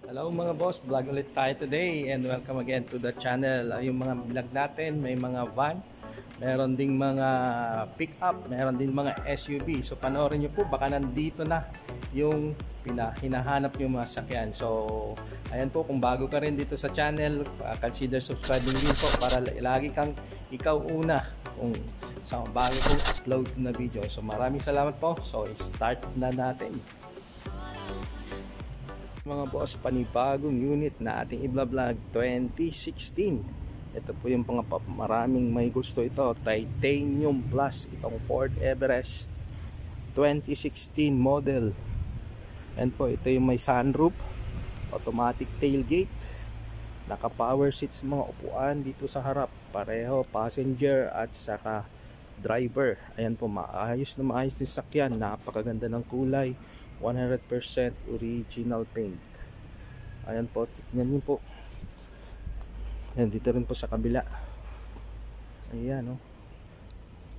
Hello mga boss, vlog ulit tayo today and welcome again to the channel. Yung mga vlog natin, may mga van, meron ding mga pick-up, meron din mga SUV. So panoorin nyo po, baka nandito na yung hinahanap yung mga sakyan. So ayan po, kung bago ka rin dito sa channel, consider subscribing din po para lagi kang ikaw una kung sa bago kong upload na video. So maraming salamat po. So start na natin. Mga boss, panibagong unit na ating i-vlog 2016. Ito po yung maraming may gusto ito, Titanium Plus, itong Ford Everest 2016 model. And po ito yung may sunroof, automatic tailgate, naka power seats mga upuan dito sa harap, pareho passenger at saka driver. Ayan po, maayos na maayos din sakyan, napakaganda ng kulay, 100% original paint. Ayan po, tignan niyo po. Ayan, dito rin po sa kabila. Ayan, oh.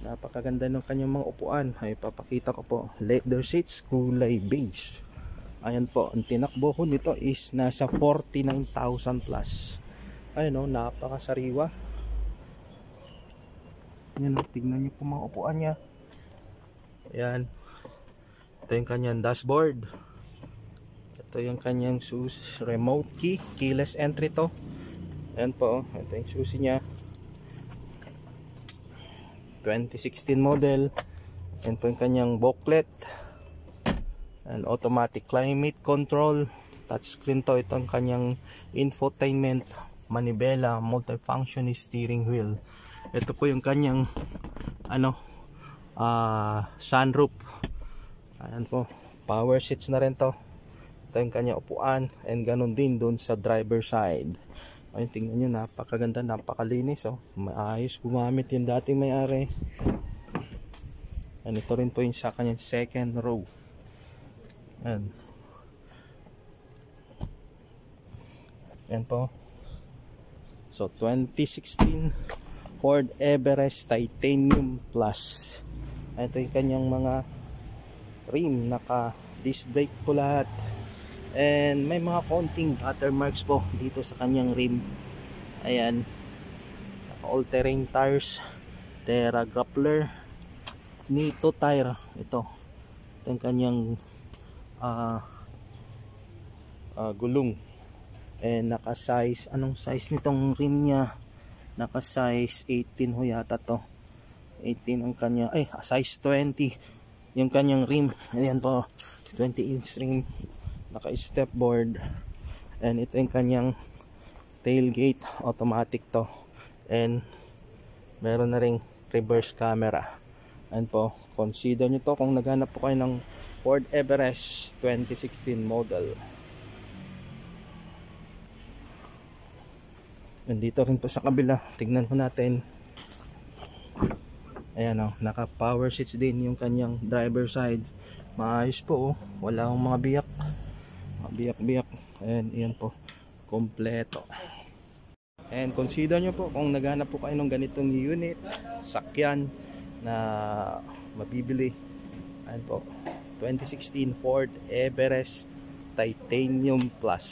Napakaganda ng kanyang mga upuan. Ay, papakita ko po. Leather seats, kulay beige. Ayan po, ang tinakbo ko nito is nasa 49,000 plus. Ayan, oh, napakasariwa. Ayan, oh, tignan niyo po mga upuan niya. Ayan. Ito yung kanyang dashboard. Ito yung kanyang remote key, keyless entry to. Ayan po, ito yung susi niya. 2016 model. Ayan po yung kanyang booklet. And automatic climate control. Touchscreen to. Ito yung kanyang infotainment, manibela, multifunction steering wheel. Ito po yung kanyang sunroof. Ayan po, power seats na rin to. Ito yung kanyang upuan, and ganun din dun sa driver side. Ayun, tingnan nyo, napakaganda, napakalinis, oh. Maayos gumamit yung dating may-ari. And ito rin po yung sa kanyang second row. Ayan. Ayan po. So 2016 Ford Everest Titanium Plus. Ito yung kanyang mga rim, naka disc brake po lahat, and may mga konting watermarks po dito sa kanyang rim. Ayan, all terrain tires, Terra Grappler, Nito tire. Ito yung kanyang gulong, and naka size, anong size nitong rim niya, naka size 18 ho yata to, 18 ang kanya, size 20 yung kanyang rim. Ayan po, 20-inch rim, naka step board, and ito yung kanyang tailgate, automatic to, and meron na ring reverse camera. Ayan po, consider nyo to kung naghanap po kayo ng Ford Everest 2016 model. Nandito rin po sa kabila, tignan po natin. Ayan, oh, naka power seats din yung kanyang driver side. Maayos po, oh. Wala akong mga biyak. And yan po, kompleto. And consider nyo po kung naghanap po kayo ng ganitong unit, sakyan na mabibili. Ayan po, 2016 Ford Everest Titanium Plus.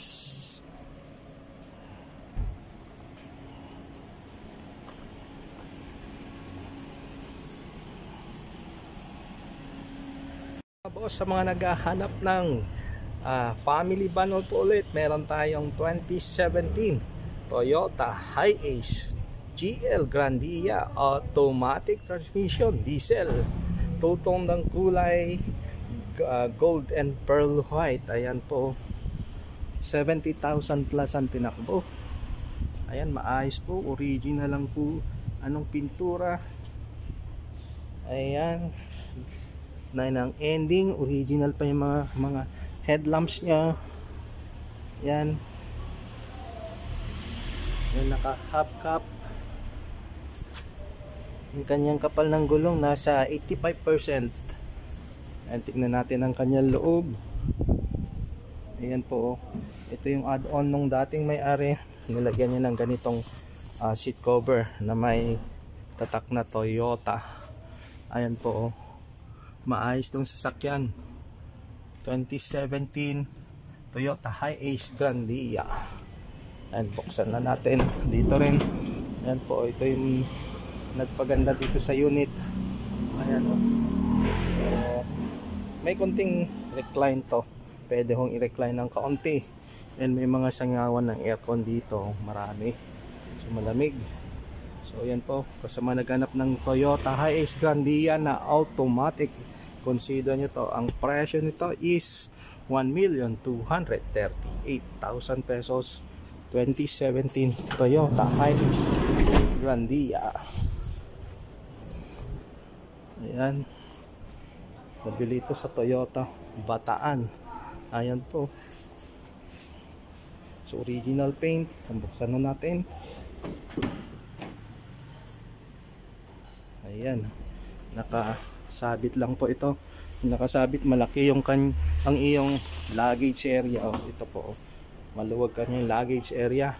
Boss, sa mga naghahanap ng family van po ulit, meron tayong 2017 Toyota Hiace GL Grandia automatic transmission, diesel, two-tone ng kulay gold and pearl white. Ayan po, 70,000 plus ang tinakbo. Ayan, maayos po, original lang po anong pintura. Ayan, na ng ending, original pa yung mga headlamps nya. Yan, yung naka hubcap, yung kanyang kapal ng gulong nasa 85%. And tignan natin ang kanyang loob. Ayan po, ito yung add-on nung dating may-ari, nilagyan niya ng ganitong seat cover na may tatak na Toyota. Ayan po, maayos tong sasakyan. 2017 Toyota Hiace Grandia. And buksan na natin dito rin. Ayan po, ito yung nagpaganda dito sa unit. Ayan o. May konting recline to. Pwede hong i-recline ng kaunti. And may mga sangawan ng aircon dito. Marami. So malamig. So ayan po, kasama naghanap ng Toyota Hiace Grandia na automatic. Consider nyo to, ang presyo nito is 1,238,000 pesos. 2017 Toyota Hiace Grandia. Ayan, nabili ito sa Toyota Bataan. Ayan po. So original paint. Buksan na natin. Ayan, nakasabit lang po ito. Nakasabit, malaki yung ang iyong luggage area. Oh, ito po, maluwag kanyang luggage area.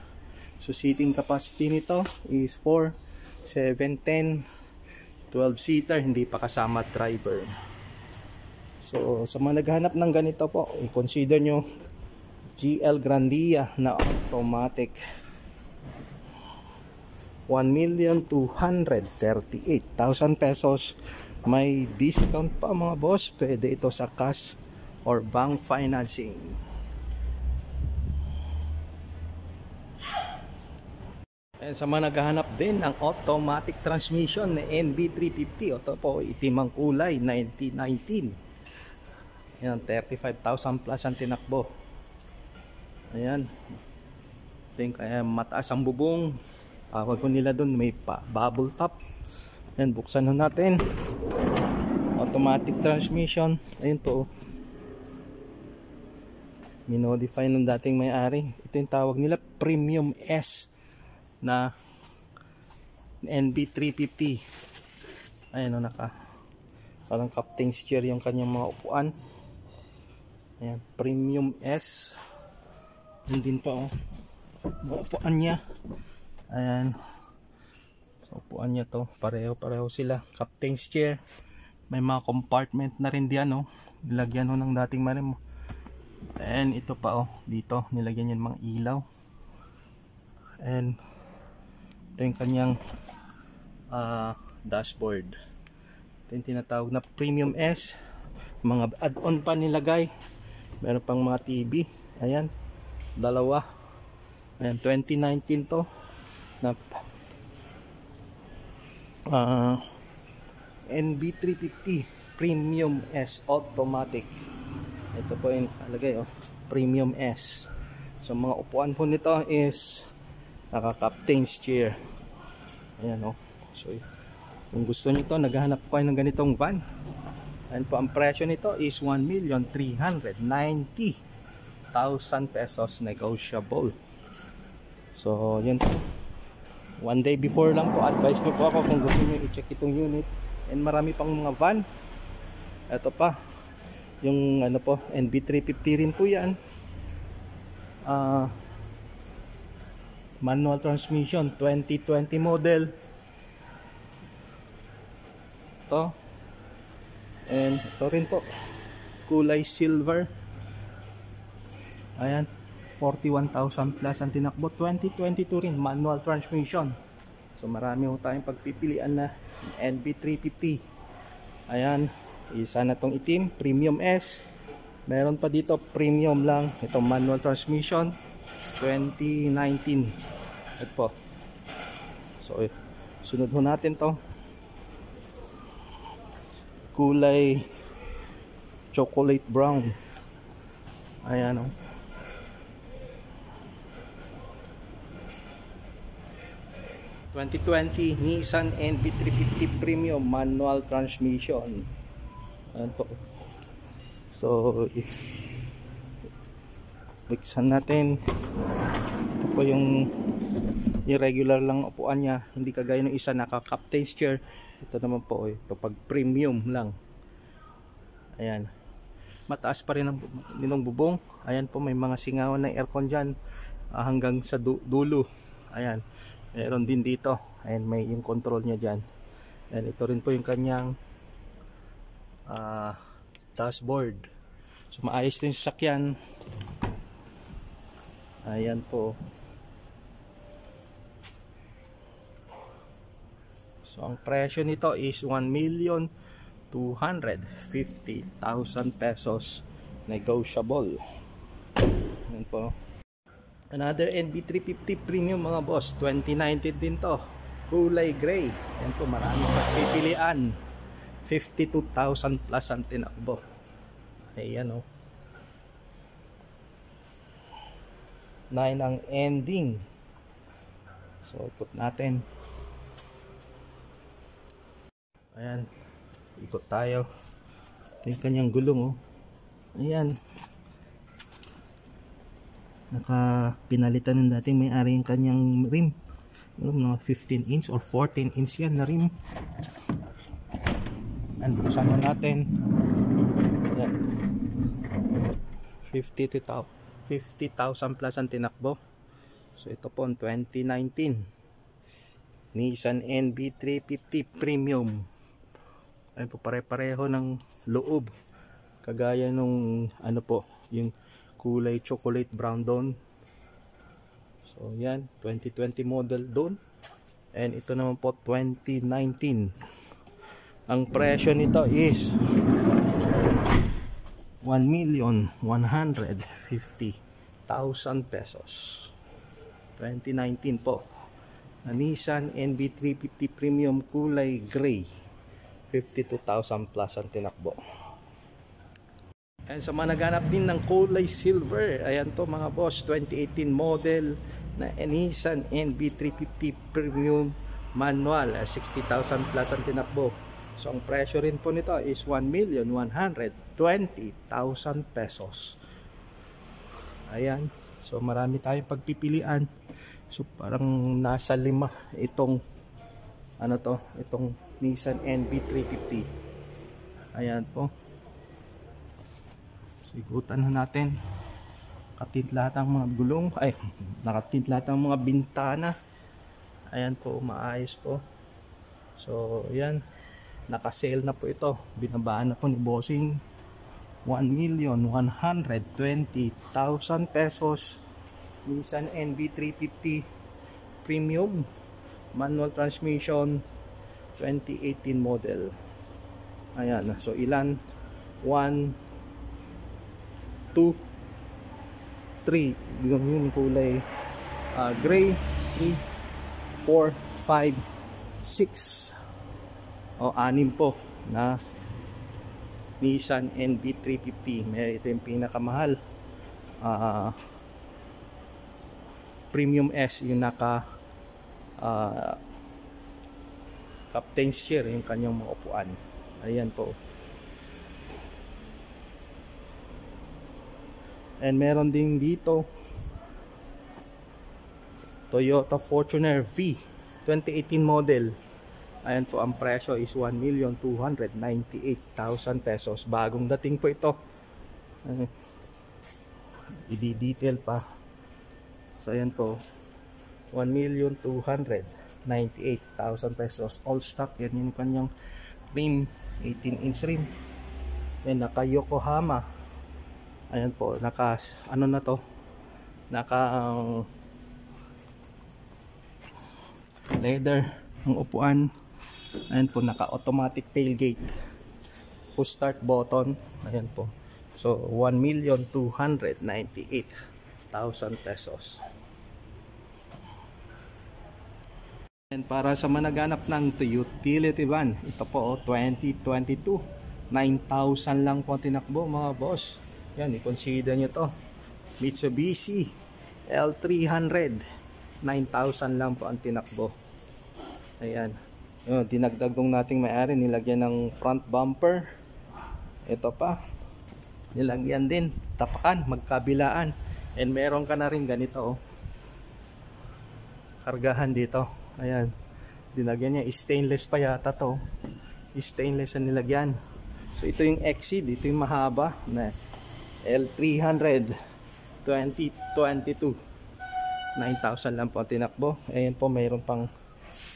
So seating capacity nito is 4, 7, 10, 12 seater, hindi pa kasama driver. So sa mga naghahanap ng ganito po, i-consider nyo GL Grandia na automatic. 1,238,000 pesos. May discount pa mga boss. Pwede ito sa cash or bank financing. And sa mga naghahanap din ng automatic transmission na NB350, ito po, itim ang kulay, 1919. Ayan, 35,000 plus ang tinakbo. Ayan, ito yung kaya mataas ang bubong. Tawag ko nila doon, may bubble top. Ayan, buksan na natin. Automatic transmission. Ayun po, minodify ng dating may-ari. Ito yung tawag nila, Premium S na NB350. Ayan o, parang captain's chair yung kanyang mga upuan. Ayan, Premium S. Yun din pa o, mga upuan niya. Ayan, so upuan niya to, pareho sila, captain's chair. May mga compartment na rin diyan oh, nilagyan ng dating marim. And ito pa oh, dito nilagyan yung mga ilaw. And ito yung kanyang dashboard. Ito yung tinatawag na Premium S. Mga add-on pa nilagay. Meron pang mga TV. Ayan, dalawa. Ayan, 2019 to na NB350 Premium S automatic. Ito po yung alagay oh, Premium S. So mga upuan po nito is naka-captain's chair. Ayan oh. So kung gusto niyo to, naghahanap po kayo ng ganitong van. Ayan po, ang presyo nito is 1,390,000 pesos, negotiable. So yun po, one day before lang po, advice ko po ako kung gusto nyo i-check itong unit. And marami pang mga van. Ito pa, yung ano po, NB350 rin po yan. Manual transmission, 2020 model. Ito. And ito rin po, kulay silver. Ayan, 41,000 plus ang tinakbo. 2022 rin, manual transmission. So marami ho tayong pagpipilian na NB350. Ayan, isa na tong itim, Premium S. Meron pa dito premium lang, itong manual transmission 2019. Ito po. So sunod ho natin to, kulay chocolate brown. Ayan o, 2020 Nissan NB350 Premium manual transmission. Ayan po. So buksan natin. Ito po yung irregular lang upuan niya, hindi kagaya ng isa naka-captain's chair. Ito naman po, ito pag premium lang. Ayan, mataas pa rin ang bubong. Ayan po, may mga singawan ng aircon dyan hanggang sa dulo. Ayan, meron din dito. Ayan, may yung control nya dyan. And ito rin po yung kanyang dashboard. So maayos din sa sakyan. Ayan po. So ang presyo nito is 1,250,000 pesos, negotiable. Ayan po. Another NB350 Premium mga boss, 2019 din to, kulay gray. Ayan po, maraming pagpipilian. 52,000 plus ang tinakbo. Ayan o. 9 ang ending. So ikot natin. Ayan, ikot tayo. Ito yung kanyang gulong oh. Ayan, pinalitan ng dating may-ari yung kanyang rim. Mga 15 inch or 14 inch yan na rim. And buksan mo natin. Ayan, 50,000 plus ang tinakbo. So ito po ang 2019 Nissan NB350 Premium. Ayan po, pare-pareho ng loob, kagaya nung ano po, yung kulay chocolate brown doon. So yan, 2020 model doon. And ito naman po 2019. Ang presyo nito is 1,150,000 pesos. 2019 po na Nissan NB350 Premium kulay gray. 52,000 plus ang tinakbo. And sa mga naghanap din ng kulay silver, ayan to mga boss, 2018 model na Nissan NB350 Premium manual, 60,000 plus ang tinakbo. So ang presyo rin po nito is 1,120,000 pesos. Ayan, so marami tayong pagpipilian. So parang nasa 5 itong ano to, itong Nissan NB350. Ayan po. Sigutan na natin. Nakatintlat ang mga gulong. Ay, nakatintlat ang mga bintana. Ayan po, maayos po. So, ayan. Naka-sale na po ito. Binabaan na po ni Bossing. 1,120,000 pesos. Nissan NB350 Premium manual transmission, 2018 model. Ayan. So, ilan? 1, 2, 3, yung kulay gray, 3, 4, 5, 6 o 6 po na Nissan NB350. Ito yung pinakamahal, Premium S, yung naka captain's chair, yung kanyang mga upuan. Ayan po. And meron din dito Toyota Fortuner V 2018 model. Ayan po, ang presyo is 1,298,000 pesos. Bagong dating po ito. I-detail pa. So ayan po, 1,298,000 pesos. All stock. Yan yung kanyang rim, 18 inch rim. Yan, naka Yokohama. Ayan po, naka ano na to, naka leather ang upuan. Ayan po, naka automatic tailgate, push start button. Ayan po. So 1,298,000 pesos. And para sa managanap ng utility van, ito po 2022, 9,000 lang po tinakbo mga boss. Yan, i-consider nyo to. Mitsubishi L300, 9,000 lang po ang tinakbo. Ayan. Yun, dinagdag nung nating may-ari, nilagyan ng front bumper. Ito pa, nilagyan din, tapakan, magkabilaan. And meron ka na rin ganito, oh, kargahan dito. Ayan, dinagyan niya, stainless pa yata to. Stainless ang nilagyan. So ito yung Exceed, ito yung mahaba na L300 2022, 9,000 lang po ang tinakbo. Ayan po, mayroon pang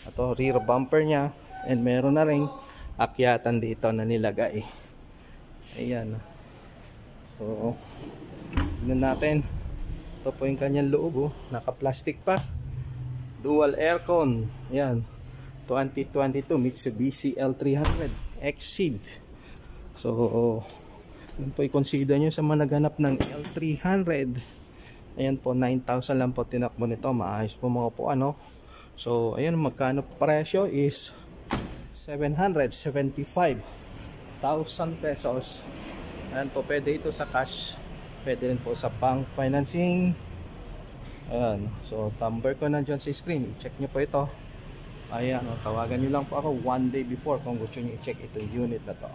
ito, rear bumper nya, and meron na ring akyatan dito na nilagay. Ayan. So tignan natin. Ito po yung kanyang loob, oh. Naka-plastic pa. Dual aircon. Yan. 2022 Mitsubishi L300 Exceed. So, yun po i-consider nyo sa mga naghanap ng L300. Ayan po, 9,000 lang po tinakbo nito. Maayos po mga po, ano. So, ayan, magkano presyo is 775,000 pesos. Ayan po, pwede ito sa cash, pwede rin po sa pang financing. Ayan, so number ko nandiyan sa screen, check nyo po ito. Ayan, tawagan nyo lang po ako one day before kung gusto nyo i-check itong unit na to.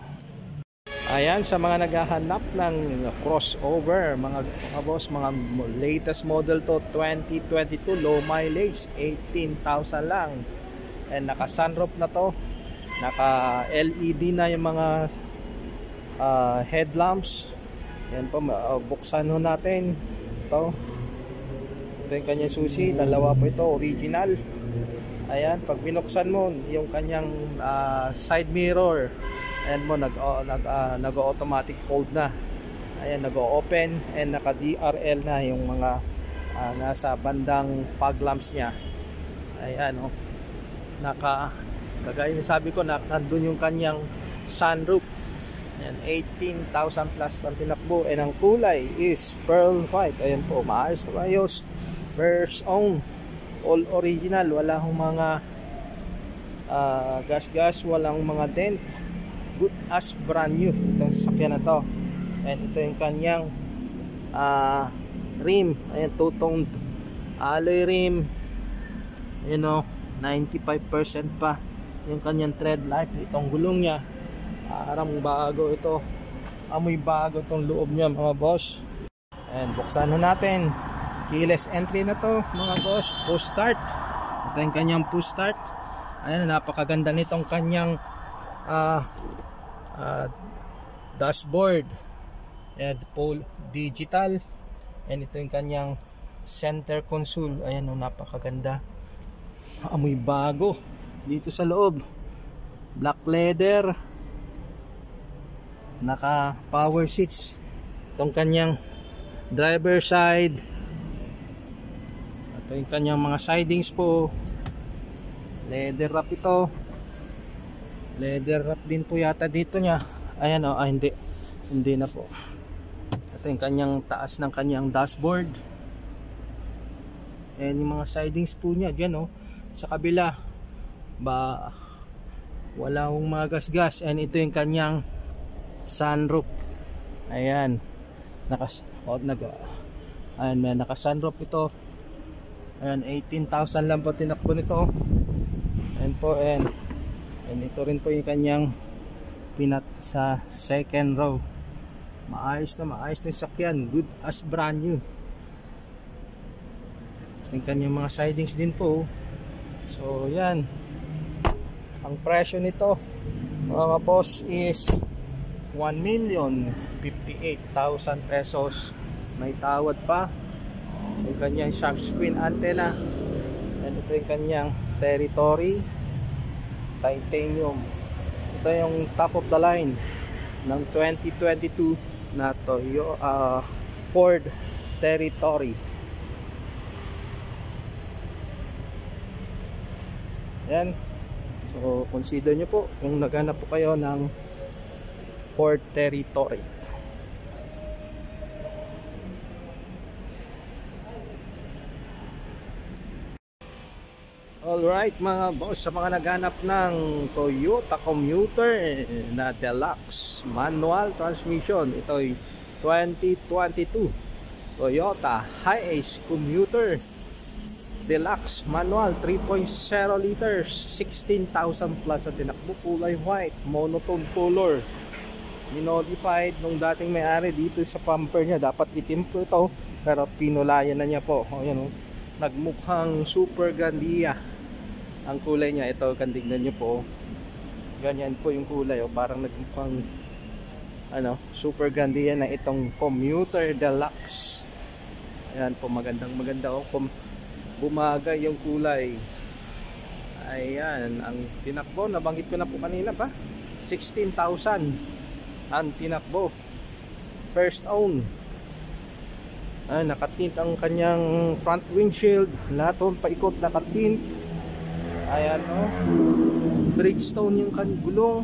Ayan, sa mga naghahanap ng crossover, mga boss, mga latest model to, 2022 low mileage, 18,000 lang. And naka sunroof na to, naka LED na yung mga headlamps. Yan po, buksan ho natin ito. Ito yung kanyang susi, dalawa po ito, original. Ayan, pag binuksan mo yung kanyang side mirror, ayan mo, nag-automatic fold na. Ayan, nag-open and naka DRL na yung mga nasa bandang fog lamps niya. Ayan, oh, kagaya na sabi ko, nandun yung kanyang sunroof. Ayan, 18,000 plus ang tinakbo, and ang kulay is pearl white. Ayan po, maayos na ayos, first own, all original, wala hong mga gas, walang mga dent, good as brand new itong sakyan na to. And ito yung kanyang rim, ayan, two-toned alloy rim, you know, 95% pa yung kanyang tread life. Itong gulong niya parang bago ito, amoy bago itong loob niya mga boss. And buksan na natin, keyless entry na to mga boss, push start. Ito yung kanyang push start. Ayan, napakaganda nitong kanyang dashboard. Ayan, full digital. And ito yung kanyang center console. Ayan, napakaganda, amoy bago dito sa loob. Black leather, naka power seats. Itong kanyang driver side, ito yung kanyang mga sidings po, leather wrap ito. Leather wrap din po yata dito niya. Ayan, oh, hindi na po. Ito yung kanyang taas ng kanyang dashboard. Ayan yung mga sidings po niya dyan, oh. Sa kabila wala hong mga gas. And ito yung kanyang sunroof. Ayan, may naka sunroof ito. Ayan, 18,000 lang po tinakbo nito. Ayan po, and ito rin po yung kanyang pinat sa second row. Maayos na yung sakyan, good as brand new. Yung kanyang mga sidings din po. So yan, ang presyo nito mga boss is 1,058,000 pesos. May tawad pa. Yung kanyang shark screen antenna. And ito yung kanyang Territory titanium. Ito yung top of the line ng 2022 na Toyota Ford Territory. Yan. So consider nyo po kung naghanap po kayo ng Ford Territory. Alright mga boss, sa mga naghanap ng Toyota Commuter na deluxe manual transmission, ito ay 2022 Toyota Hiace Commuter deluxe manual 3.0 liters, 16,000 plus ang tinakbo, kulay white, monotone color, minodified nung dating may-ari. Dito sa bumper niya dapat itim po ito, pero pinulayan na niya po. O yan, nagmukhang super grandia ang kulay niya. Ito, kandignan niyo po, ganyan po yung kulay, parang nagmukhang super grandia na itong Commuter Deluxe. Ayan po, maganda bumagay yung kulay. Ayan, ang tinakbo, nabanggit ko na po kanina pa, 16,000 ang tinakbo, first own. Nakatint ang kanyang front windshield. Lahat ng paikot nakatint. Ayan, oh. Bridgestone yung kanyang gulong.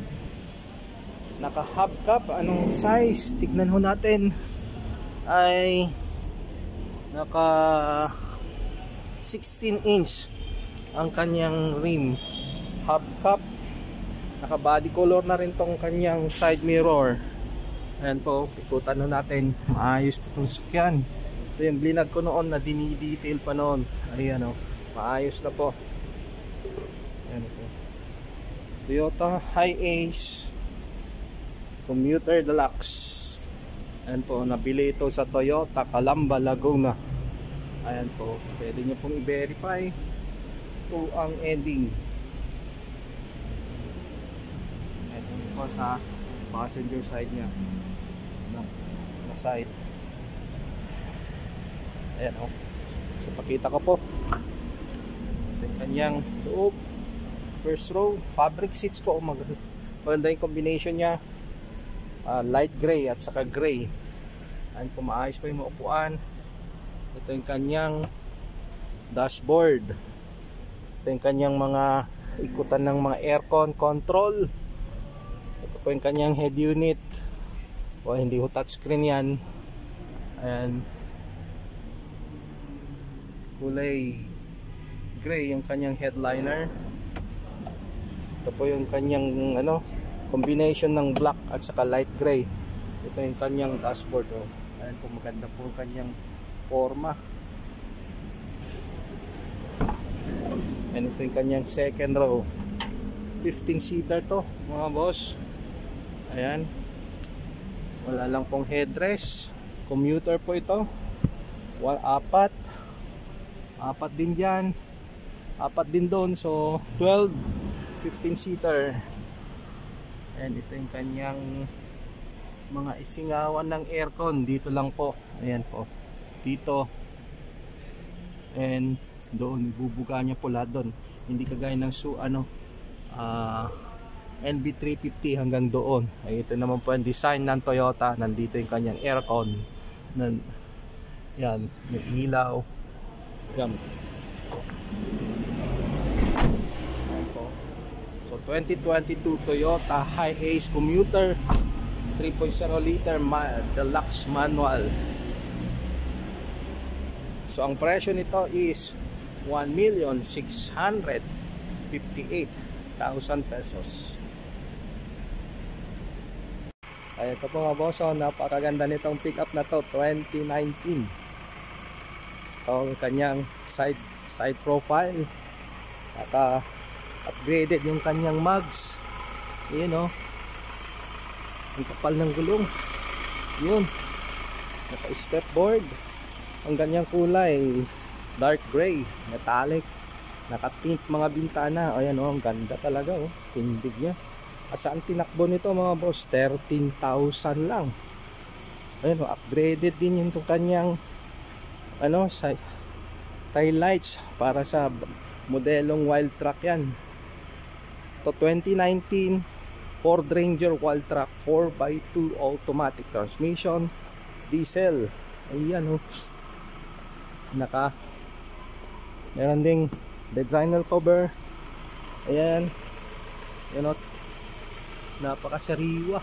Naka hubcap. Anong size? Tignan ho natin. Ay naka 16 inch ang kanyang rim. Hubcap. Naka body color na rin tong kanyang side mirror. Ayan po, ikutan ho natin. Maayos po itong sakyan. Ito yung blinag ko noon na dinidetail pa noon. Ayan o, maayos na po. Ayan po, Toyota Hiace Commuter Deluxe. Ayan po, nabili ito sa Toyota Calamba, Laguna. Ayan po, pwede nyo pong i-verify. Ito ang ending. Ayan po sa passenger side nya na side. Ayan o, so pakita ko po yung kanyang loob. First row, fabric seats po. Maganda yung combination nya, light gray at saka gray. Ayan po, maayos pa yung upuan. Ito yung kanyang dashboard. Ito yung kanyang mga ikutan ng mga aircon control. Ito po yung kanyang head unit. O, hindi ho touchscreen yan. Ayan, kulay gray yung kanyang headliner. Ito po yung kanyang combination ng black at saka light gray. Ito yung kanyang dashboard. Oh. Ayan po, maganda po yung kanyang forma. And ito yung kanyang second row. 15-seater to mga boss. Ayan, wala lang pong headrest. Commuter po ito. Apat din dyan, apat din doon, so 12 15-seater. And ito yung kanyang mga isingawan ng aircon. Dito lang po, ayan po, dito and doon, bubuga niya po lahat doon. Hindi kagaya ng NB350 hanggang doon. Ay, ito naman po ang design ng Toyota. Nandito yung kanyang aircon. Yan, may ilaw. Yan. So 2022 Toyota Hiace Commuter 3.0 liter deluxe manual. So ang presyo nito is 1,658,000 pesos. Ay, ito po mga boss, napakaganda nitong pickup na to, 2019. Ang kanyang side profile, naka upgraded yung kanyang mugs. Yun o, ang kapal ng gulong. Yun, naka step board. Ang ganyang kulay dark gray, metallic, naka tint mga bintana. Ayan o, ang ganda talaga o, tindig nya. At saan tinakbo nito mga boss? 13,000 lang. Ayan o, upgraded din yung kanyang tail lights para sa modelong wild truck yan. Ito 2019 Ford Ranger wild truck 4x2 automatic transmission, diesel. Ayan o, meron ding bed liner cover. Ayan, yun o, napakasariwa.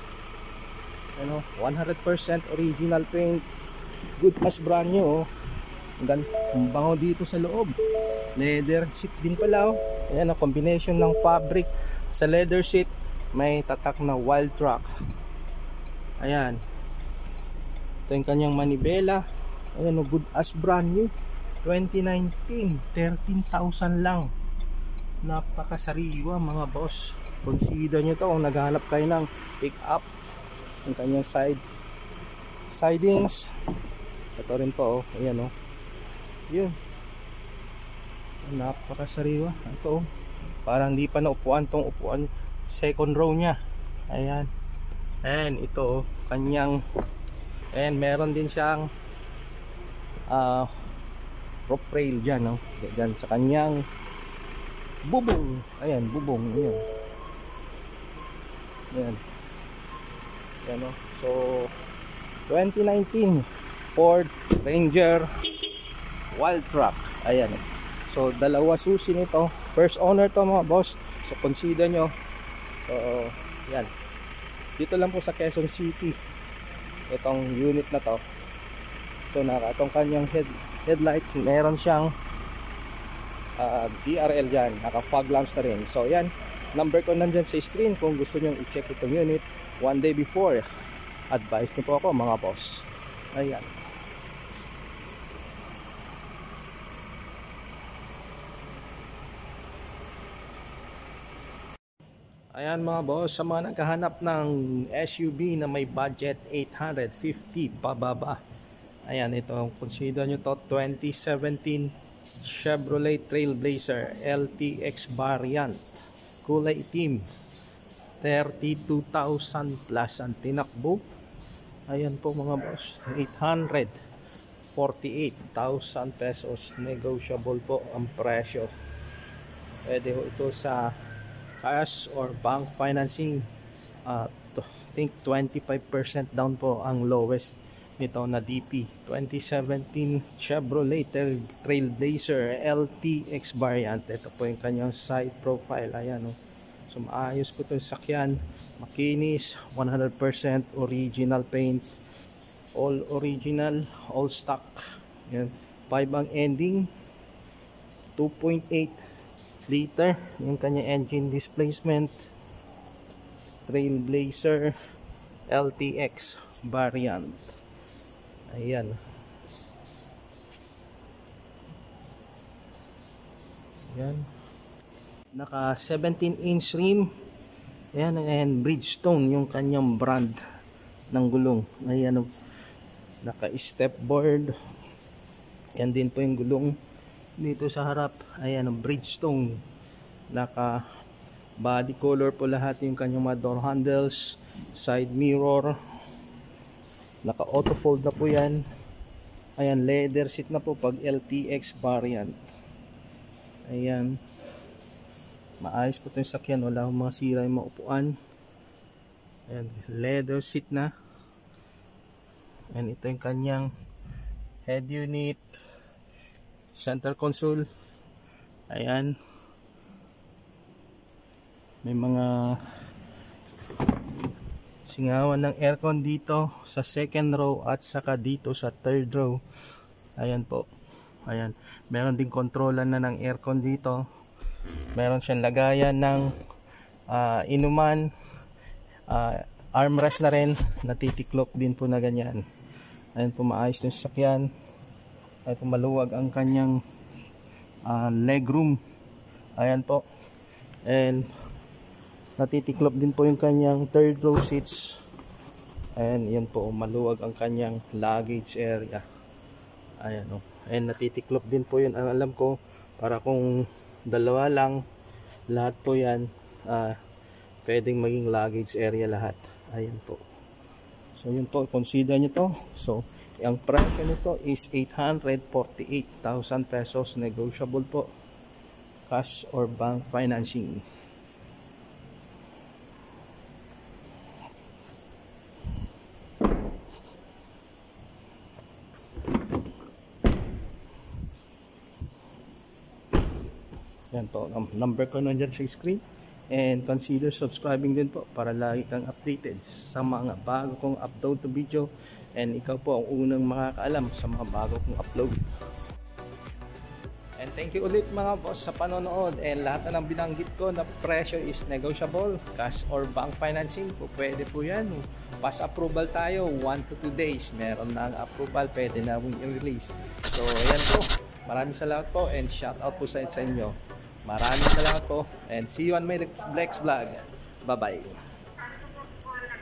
100% original paint, good as brand new. Ang bango dito sa loob. Leather seat din pala. Ayan, combination ng fabric sa leather seat. May tatak na wild truck. Ayan, ito yung kanyang manibela. Ayan, good as brand new. 2019, 13,000 lang. Napakasariwa mga boss. Consider nyo to kung naghahanap kayo ng pick up. Ang kanyang sidings. Ito rin po, ayan o. Yun, napakasariwa. Ito, parang di pa naupuan tong upuan, second row nya. Ayan, and ito kanyang, and meron din siyang roof rail dyan, no? Dyan sa kanyang bubong. Ayan, bubong. Ayan, ayan, ayan, no? So 2019 Ford Ranger Wild Truck. Ayan. So dalawa susi nito, first owner to mga boss, so consider nyo. So yan, dito lang po sa Quezon City itong unit na to. So itong kanyang headlights, meron siyang DRL dyan, naka fog lamps na rin. So yan, number ko nandyan sa screen kung gusto nyo i-check itong unit one day before. Advice nyo po ako mga boss. Ayan. Ayan mga boss, sa mga naghahanap ng SUV na may budget 850 pababa. Ayan, ito, consider nyo to, 2017 Chevrolet Trailblazer LTX variant, kulay itim, 32,000 plus ang tinakbo. Ayan po mga boss, 848,000 pesos, negotiable po ang presyo. Pwede ho ito sa cash or bank financing. I think 25% down po ang lowest nito na DP. 2017 Chevrolet Trailblazer LTX variant. Ito po yung kanyang side profile. Ayan, oh. So maayos po itong sakyan, makinis, 100% original paint, all original, all stock. Yan, 5 ang ending, 2.8 liter yung kanyang engine displacement. Trailblazer LTX variant. Ayan. Ayan. Naka 17-inch rim. Ayan, and Bridgestone yung kanyang brand ng gulong. Ayan, naka step board. Ayan din po yung gulong dito sa harap. Ayan, Bridgestone. Naka body color po lahat yung kanyang mga door handles, side mirror. Naka auto fold na po yan. Ayan, leather seat na po pag LTX variant. Ayan, maayos po ito yung sakyan, wala akong mga sira yung maupuan. Ayan, leather seat na. Ayan, ito yung kanyang head unit, center console. Ayan, may mga singawan ng aircon dito sa second row at saka dito sa third row. Ayan po. Ayan, meron din kontrolan na ng aircon dito. Meron siyang lagayan ng inuman, armrest na rin, natitiklop din po na ganyan. Ayan po, maayos yung sasakyan. Ayan po, maluwag ang kanyang legroom. Ayan po, and natitiklop din po yung kanyang third row seats. Ayan, yan po, maluwag ang kanyang luggage area. Ayan, oh. And natitiklop din po yun, ang alam ko, para kung dalawa lang, lahat po yan, pwedeng maging luggage area lahat. Ayan po. So yun po, consider nyo to. So ang presyo nito is 848,000 pesos, negotiable po, cash or bank financing. Yan po, number ko nandiyan sa screen, and consider subscribing din po para lagi kang updated sa mga bago kong upload to video, and ikaw po ang unang makakaalam sa mga bago kong upload. And thank you ulit mga boss sa panonood, and lahat na ng binanggit ko na presyo is negotiable, cash or bank financing po, pwede po yan. Pass approval tayo, 1 to 2 days meron na ang approval, pwede na i-release. So ayan po, maraming salamat po, and shout out po sa inyo. Maraming salamat po, and see you on my next vlog. Bye bye.